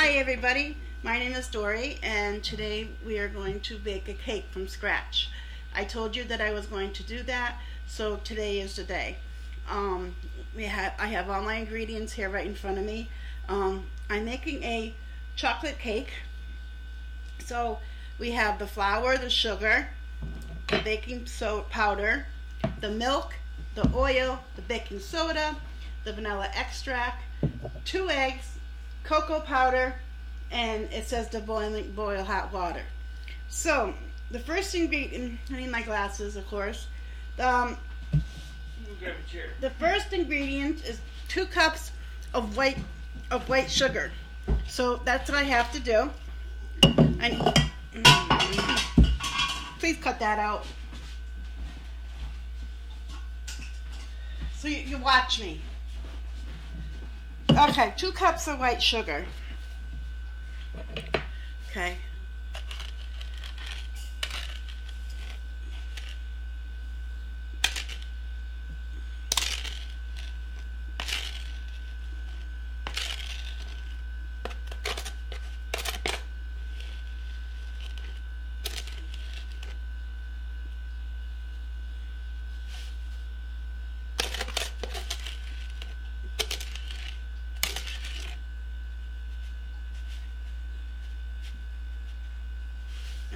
Hi everybody, my name is Dory and today we are going to bake a cake from scratch. I told you that I was going to do that, so today is the day. I have all my ingredients here right in front of me. I'm making a chocolate cake. So we have the flour, the sugar, the baking soda powder, the milk, the oil, the baking soda, the vanilla extract, 2 eggs, cocoa powder, and it says to boil hot water. So the first ingredient, I need my glasses of course. Grab a chair. The first ingredient is 2 cups of white sugar. So that's what I have to do. Please cut that out. So you watch me. Okay, 2 cups of white sugar. Okay.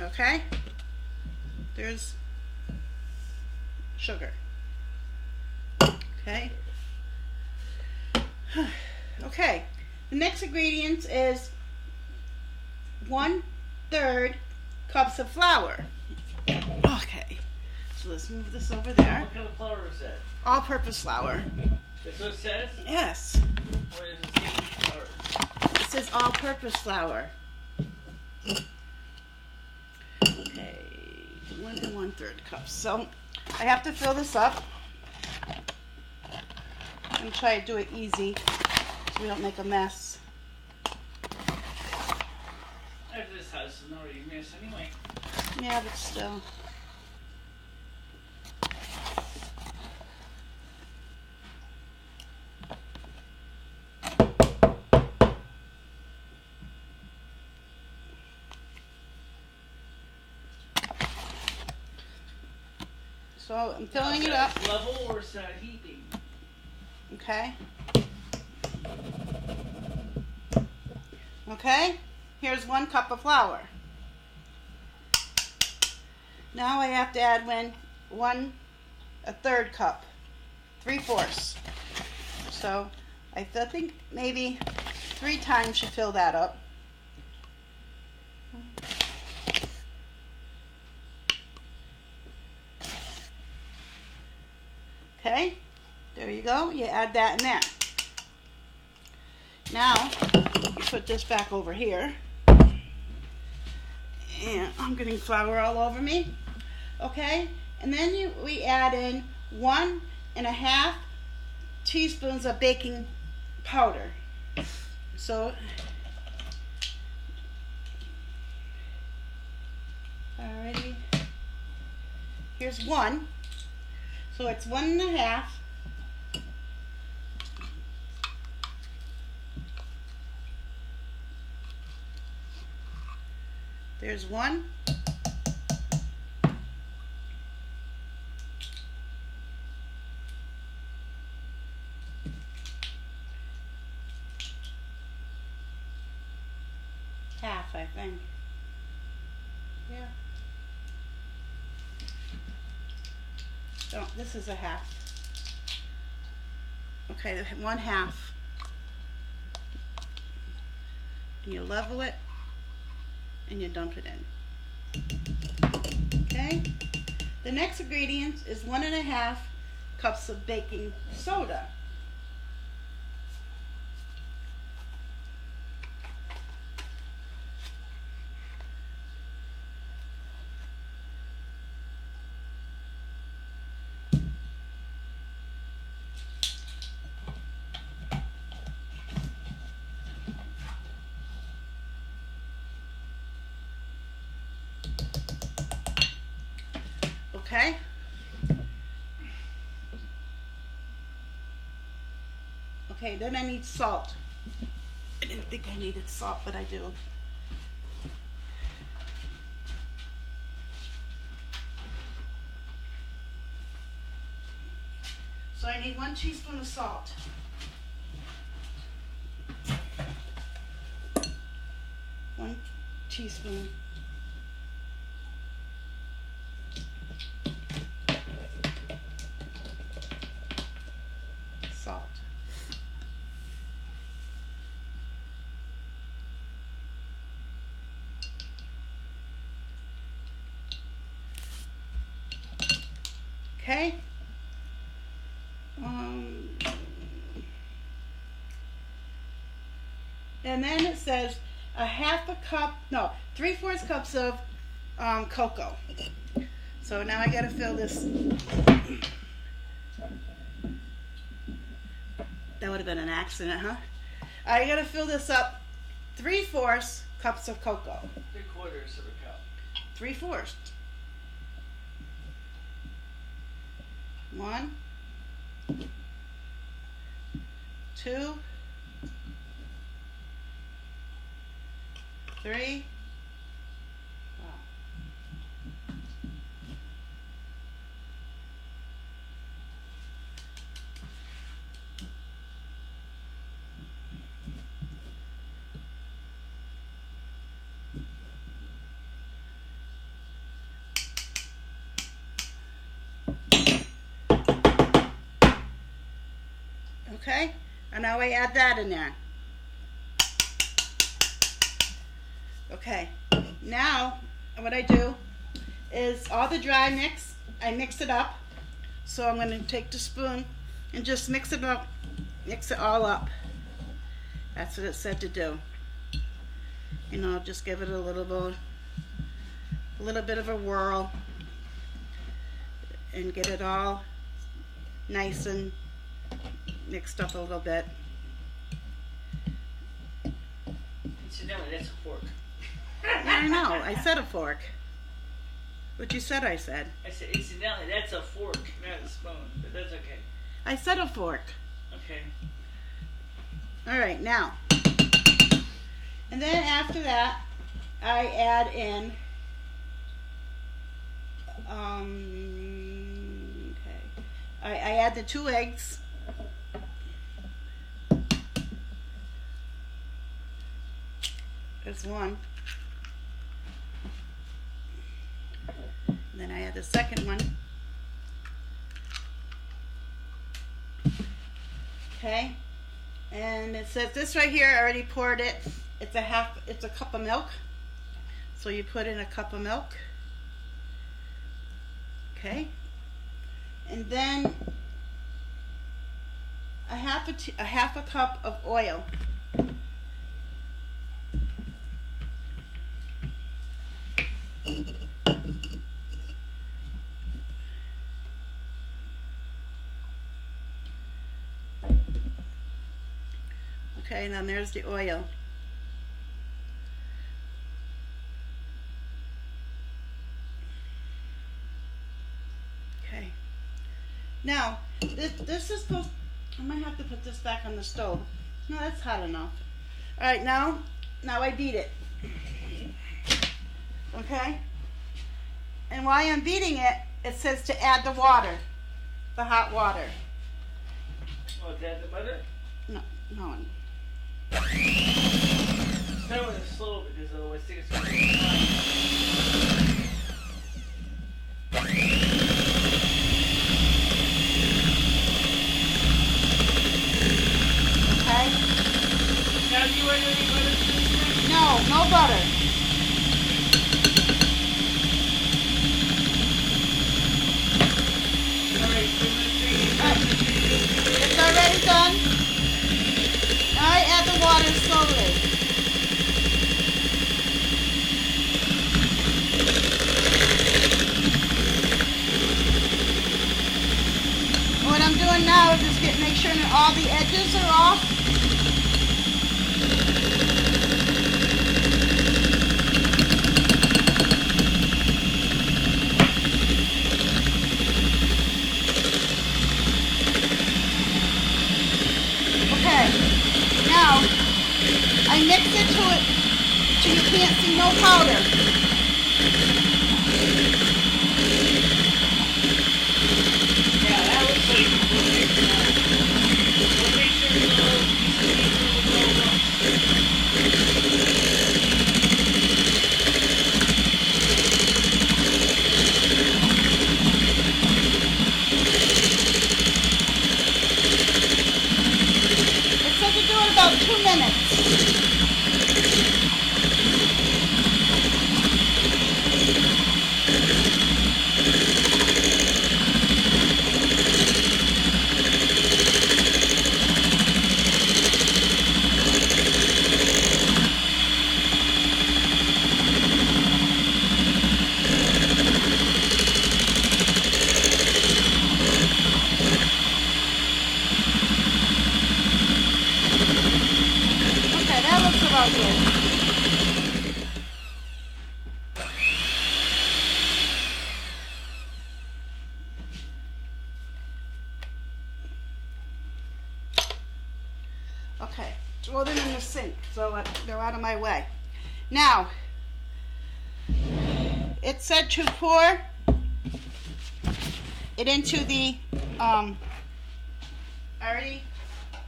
Okay, there's sugar. Okay. Okay, the next ingredient is 1/3 cups of flour. Okay, so let's move this over there. What kind of flour is that? All-purpose flour. That's what it says? Yes. Or is it flour? It says all-purpose flour. Okay, 1 1/3 cups. So I have to fill this up. I'm going to try to do it easy so we don't make a mess. This house is already a mess anyway. Yeah, but still. So I'm filling it up. Level or is that heating? Okay. Okay. Here's 1 cup of flour. Now I have to add 1/3 cup, 3/4. So I think maybe 3 times you fill that up. Okay, there you go. You add that in there. Now, you put this back over here. And I'm getting flour all over me. Okay, and then we add in 1.5 teaspoons of baking powder. So, alrighty. Here's 1. So it's 1.5. There's 1. Half, I think. Yeah. Oh, this is a half. Okay, 1/2. And you level it and you dump it in. Okay? The next ingredient is 1.5 cups of baking soda. Okay? Okay, then I need salt. I didn't think I needed salt, but I do. So I need 1 teaspoon of salt. One teaspoon. Salt. Okay. And then it says a half a cup, no, 3/4 cups of cocoa. So now I gotta fill this. That would have been an accident, huh? I gotta fill this up 3/4 cups of cocoa. 3/4 of a cup. 3/4. 1, 2, 3. Wow. Okay, and now I add that in there. Okay, now what I do is all the dry mix, I mix it up. So I'm going to take the spoon and just mix it up, mix it all up. That's what it said to do. You know, just give it a little bit of a whirl and get it all nice and mixed up a little bit. Incidentally, that's a fork. Yeah, I know. I said a fork. What you said I said. I said, incidentally, that's a fork, not a spoon, but that's okay. I said a fork. Okay. All right, now. And then after that, I add in, I add the 2 eggs. There's 1. And then I add the second one. Okay. And it says this right here, I already poured it. It's a cup of milk. So you put in a cup of milk. Okay. And then a half a cup of oil. Okay, and then there's the oil. Okay. Now, this is supposed, I might have to put this back on the stove. No, that's hot enough. All right, now I beat it. Okay? And while I'm beating it, it says to add the water, the hot water. Oh, to add the butter? No. Start with it slow because otherwise it's going to take time. Okay? Now, do you want any butter to this? No butter. Alright, so let's see. It's already done. Now I add the water slowly. What I'm doing now is just make sure that all the edges are off. I to it till you can't see no powder. Yeah, that looks like we'll make sure it's a little It said to do it about 2 minutes. Okay, that looks about good. Okay, throw them in the sink so they're out of my way. Now, it said to pour it into the,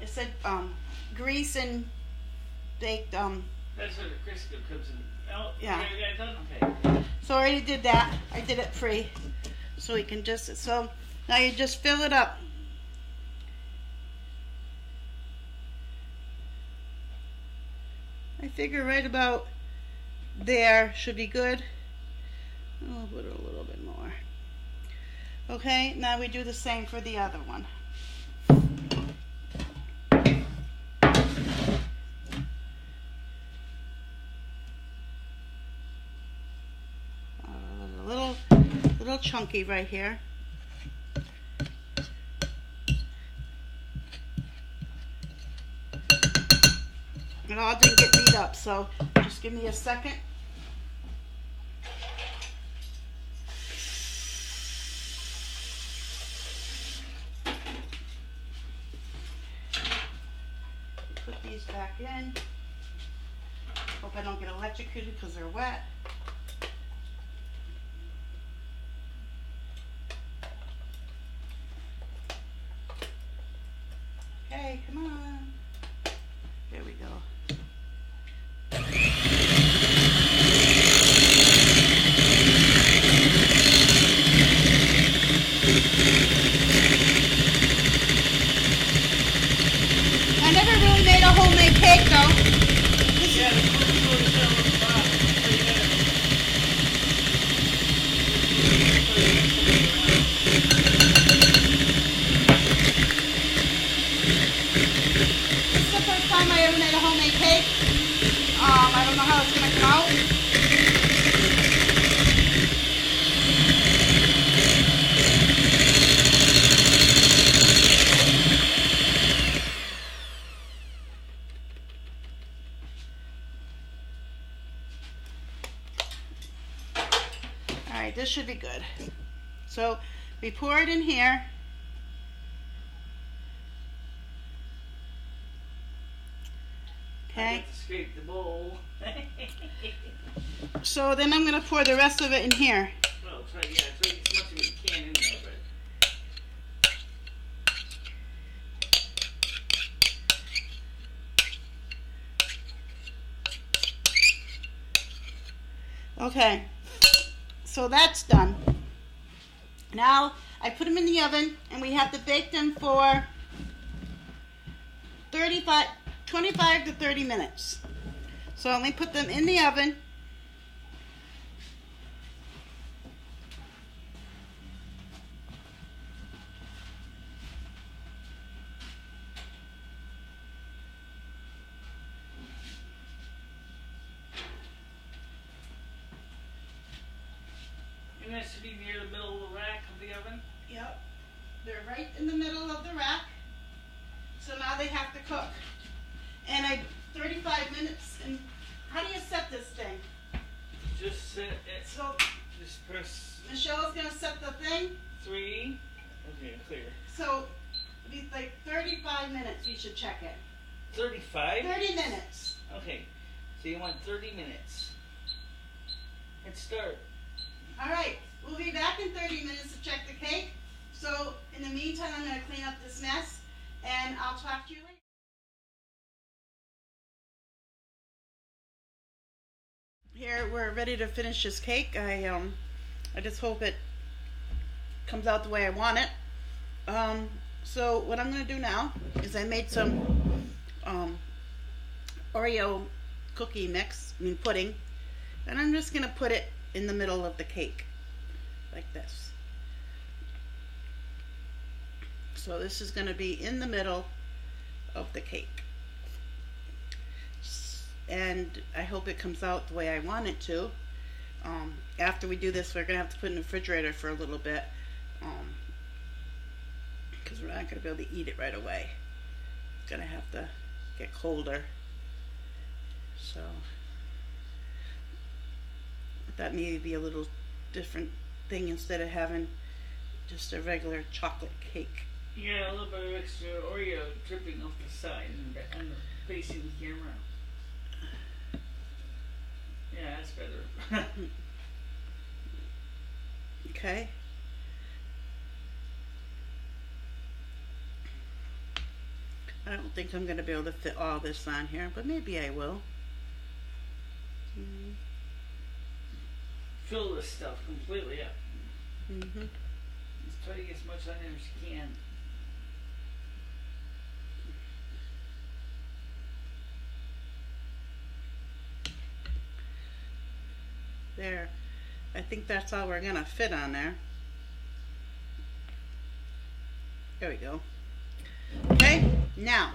it said grease and baked, That's where the Crisco comes in. Oh, Yeah. You got it done? Okay. so I already did that. I did it free. So you can just, so now you just fill it up. I figure right about there should be good. I'll put a little bit more. Okay, now we do the same for the other one. A little chunky right here. It all didn't get beat up, so just give me a second. Put these back in. Hope I don't get electrocuted because they're wet. Okay, come on. There we go. I never really made a homemade cake though. Yeah, the Crisco is down at the bottom. So you gotta- This is the first time I ever made a homemade cake. I don't know how it's gonna come out. Alright, this should be good. So we pour it in here. I Okay. got to scrape the bowl. So then I'm gonna pour the rest of it in here. Well, it's right, yeah, it's right as much as we can in there, but. Okay. So that's done. Now I put them in the oven and we have to bake them for 25 to 30 minutes. So let me put them in the oven. And that should be near the middle of the rack of the oven. Yep. They're right in the middle of the rack. So now they have to cook. And 35 minutes. And how do you set this thing? Just set it. So Just press Michelle's gonna set the thing. 3. Okay, clear. So it'll be like 35 minutes. We should check it. 35? 30 minutes. Okay. So you want 30 minutes. Let's start. All right, we'll be back in 30 minutes to check the cake. So in the meantime, I'm going to clean up this mess, and I'll talk to you later. Here, we're ready to finish this cake. I just hope it comes out the way I want it. So what I'm going to do now is I made some Oreo cookie pudding, and I'm just going to put it in the middle of the cake, like this. So this is going to be in the middle of the cake. And I hope it comes out the way I want it to. After we do this, we're going to have to put it in the refrigerator for a little bit, because we're not going to be able to eat it right away. It's going to have to get colder. So that may be a little different thing instead of having just a regular chocolate cake. Yeah, a little bit of extra Oreo dripping off the side and facing the camera. Yeah, that's better. Okay. I don't think I'm going to be able to fit all this on here, but maybe I will. Fill this stuff completely up. Just try to get as much on there as you can. There. I think that's all we're going to fit on there. There we go. Okay, now,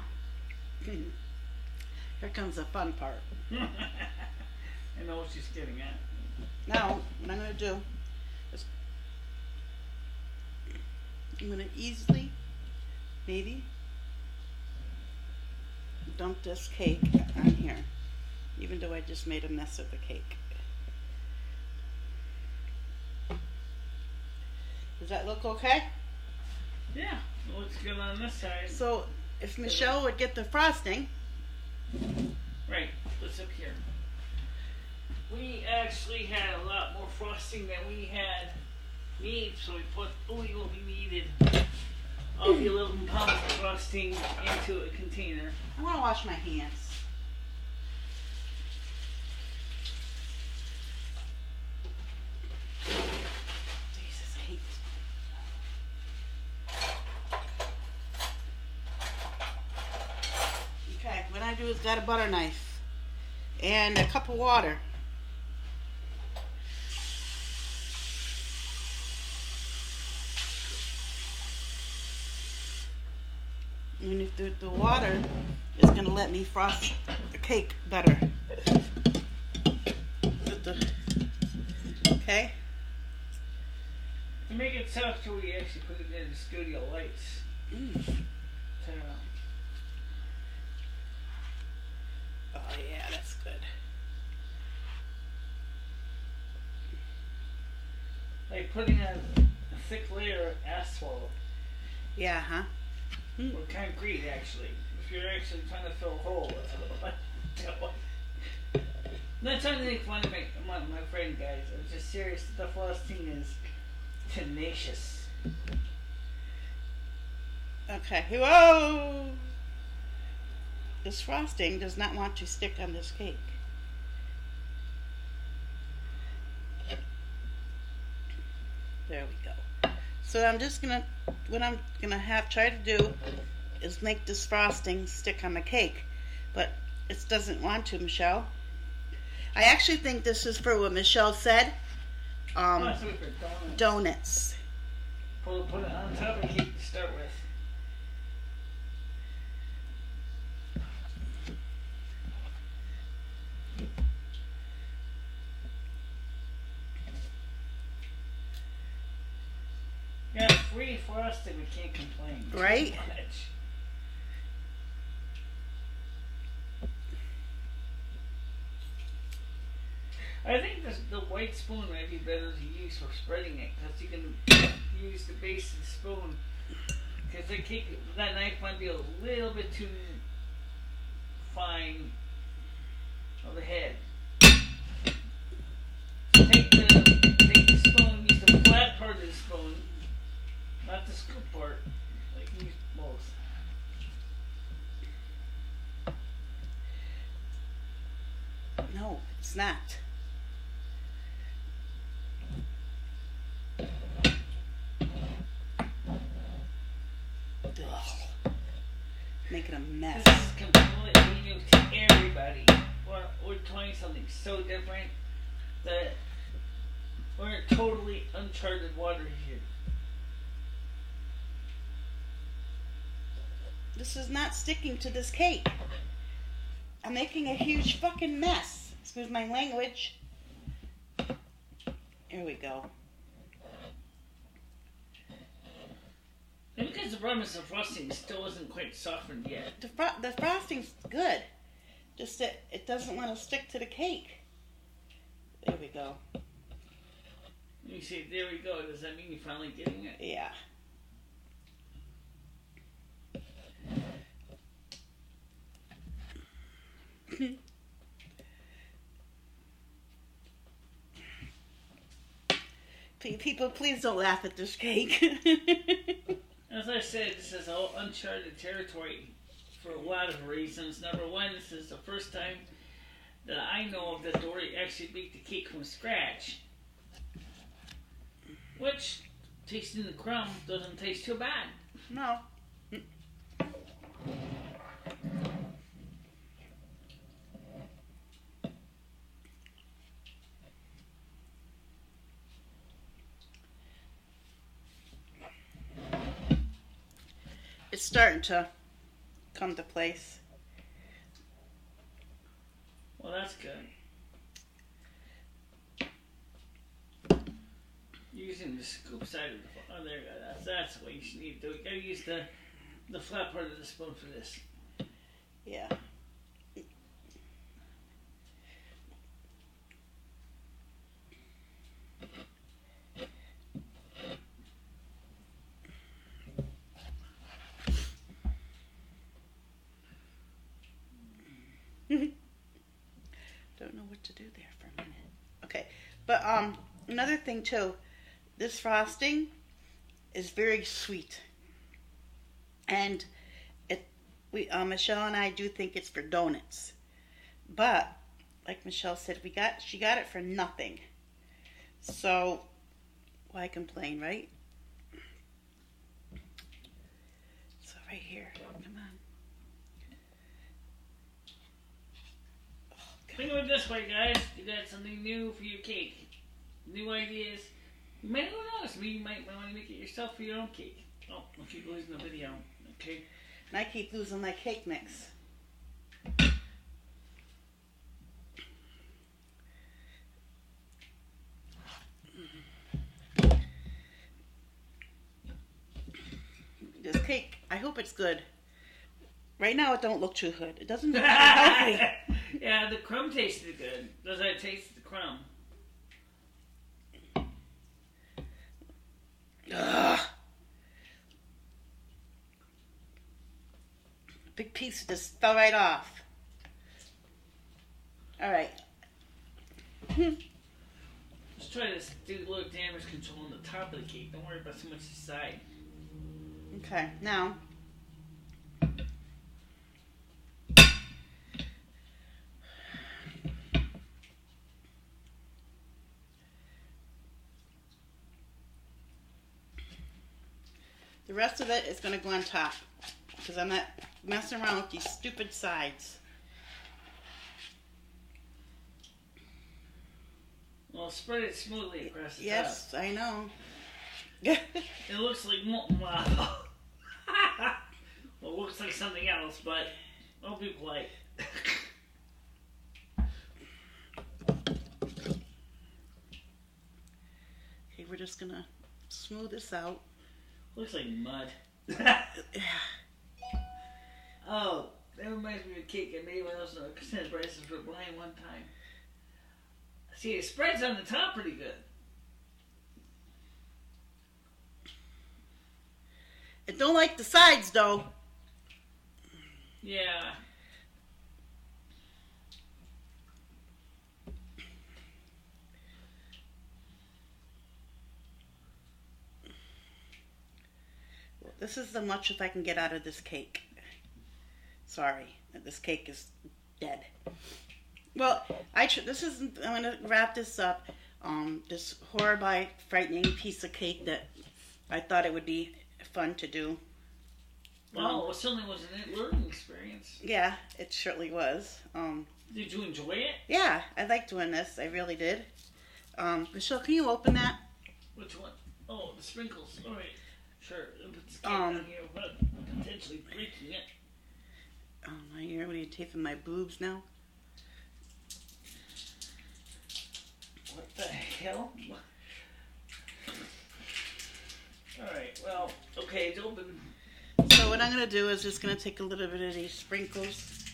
here comes the fun part. I know what she's getting at. Now, what I'm going to do is I'm going to easily, maybe, dump this cake on here, even though I just made a mess of the cake. Does that look okay? Yeah, it looks good on this side. So, if Michelle would get the frosting. Right, what's up here? We actually had a lot more frosting than we had need, so we put only what we needed of the 11 pounds of frosting into a container. I want to wash my hands. Jesus, I hate this. Okay, what I do is got a butter knife and a cup of water. And if the water is going to let me frost the cake better. Okay? To make it softer, we actually put it in the studio lights. Oh yeah, that's good. Like putting a thick layer of asphalt. Yeah, huh? Or concrete, actually. If you're actually trying to fill a hole, that's what I'm not trying to make fun of my friend, guys. I'm just serious. The frosting is tenacious. Okay. Whoa! This frosting does not want to stick on this cake. There we go. So I'm just gonna, what I'm gonna try to do is make this frosting stick on the cake, but it doesn't want to, Michelle. I actually think this is for what Michelle said. Donuts. Put it on top of the cake to start with. Yeah, free frosting, we can't complain. Right? I think the white spoon might be better to use for spreading it, because you can use the base of the spoon. Because that knife might be a little bit too fine of the head. Take the spoon, use the flat part of the spoon, not the scoop part. Like use both. No, it's not. Ugh. Making a mess. This is completely new to everybody. We're trying something so different that we're in totally uncharted water here. This is not sticking to this cake. I'm making a huge fucking mess. Excuse my language. Here we go. Maybe because the problem is the frosting still isn't quite softened yet. The frosting's good. Just that it doesn't want to stick to the cake. There we go. You say, there we go. Does that mean you're finally getting it? Yeah. People, please don't laugh at this cake. As I said, this is all uncharted territory for a lot of reasons. Number one, this is the first time that I know of that Dory actually baked the cake from scratch. Which, tasting the crumb, doesn't taste too bad. No. It's starting to come to place. Well, that's good. Using the scoop side of the oh, there you go. That's what you should need to do. You gotta use the flat part of the spoon for this. Yeah. Don't know what to do there for a minute. Okay, but another thing too, this frosting is very sweet, and Michelle and I do think it's for donuts, but like Michelle said, she got it for nothing. So why complain, right? So right here, come on. Think of it this way, guys. You got something new for your cake. New ideas. You might not notice. Maybe you might want to make it yourself for your own cake. Oh, I'll keep losing the video. Okay. And I keep losing my cake mix. This cake, I hope it's good. Right now it don't look too good. It doesn't look too healthy. Yeah, the crumb tasted good. Does that taste the crumb? Ugh. Big piece just fell right off. All right. Let's try to do a little damage control on the top of the cake. Don't worry about so much the side. Okay, now. The rest of it is going to go on top because I'm not messing around with these stupid sides. Well, spread it smoothly across the top. Yes, I know. It looks like molten lava. Well, it looks like something else, but don't be polite. Okay, we're just going to smooth this out. Looks like mud. Oh, that reminds me of a cake I made when I was in Christmas braces for Brian one time. See, it spreads on the top pretty good. I don't like the sides, though. Yeah. this is the much if I can get out of this cake. Sorry, this cake is dead. Well, I'm going to wrap this up. This horrible, frightening piece of cake that I thought it would be fun to do. Well, it certainly was a learning experience. Yeah, it surely was. Did you enjoy it? Yeah, I liked doing this. I really did. Michelle, can you open that? Which one? Oh, the sprinkles. All right, sure. Put the cake on here without potentially breaking it. Oh, my ear. What are you taping my boobs now? What the hell? All right. Well, okay, it's open. So what I'm going to do is just going to take a little bit of these sprinkles.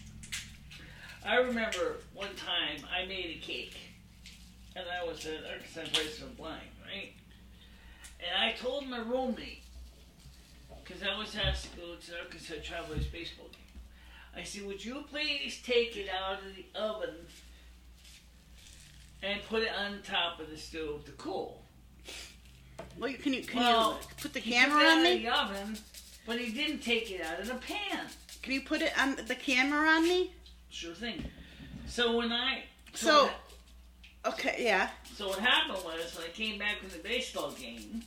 I remember one time I made a cake, and I was at Arkansas Price for Blind, right? And I told my roommate, because I was asked to go to the Arkansas Travelers baseball game, I said, would you please take it out of the oven and put it on top of the stove to cool? Well, can you put the camera on me? He took it out of the oven, but he didn't take it out of the pan. Can you put it on the camera on me? Sure thing. So when okay, yeah. So what happened was, when I came back from the baseball game,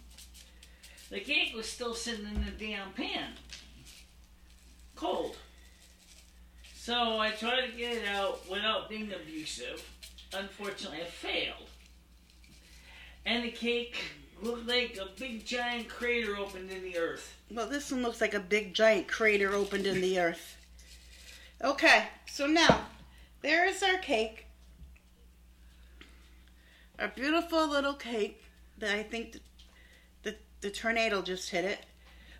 the cake was still sitting in the damn pan. Cold. So I tried to get it out without being abusive. Unfortunately, I failed. And the cake looked like a big giant crater opened in the earth. Well, this one looks like a big giant crater opened in the earth. Okay, so now, there is our cake. Our beautiful little cake that I think the tornado just hit it.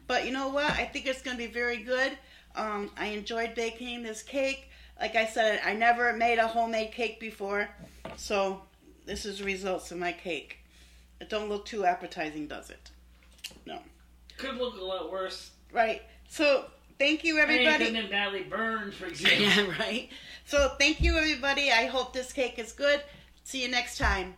But you know what? I think it's going to be very good. I enjoyed baking this cake. Like I said, I never made a homemade cake before. So this is the results of my cake. It don't look too appetizing, does it? No. Could look a lot worse. Right. So thank you, everybody. It could have been badly burned, for example. Yeah, right. So thank you, everybody. I hope this cake is good. See you next time.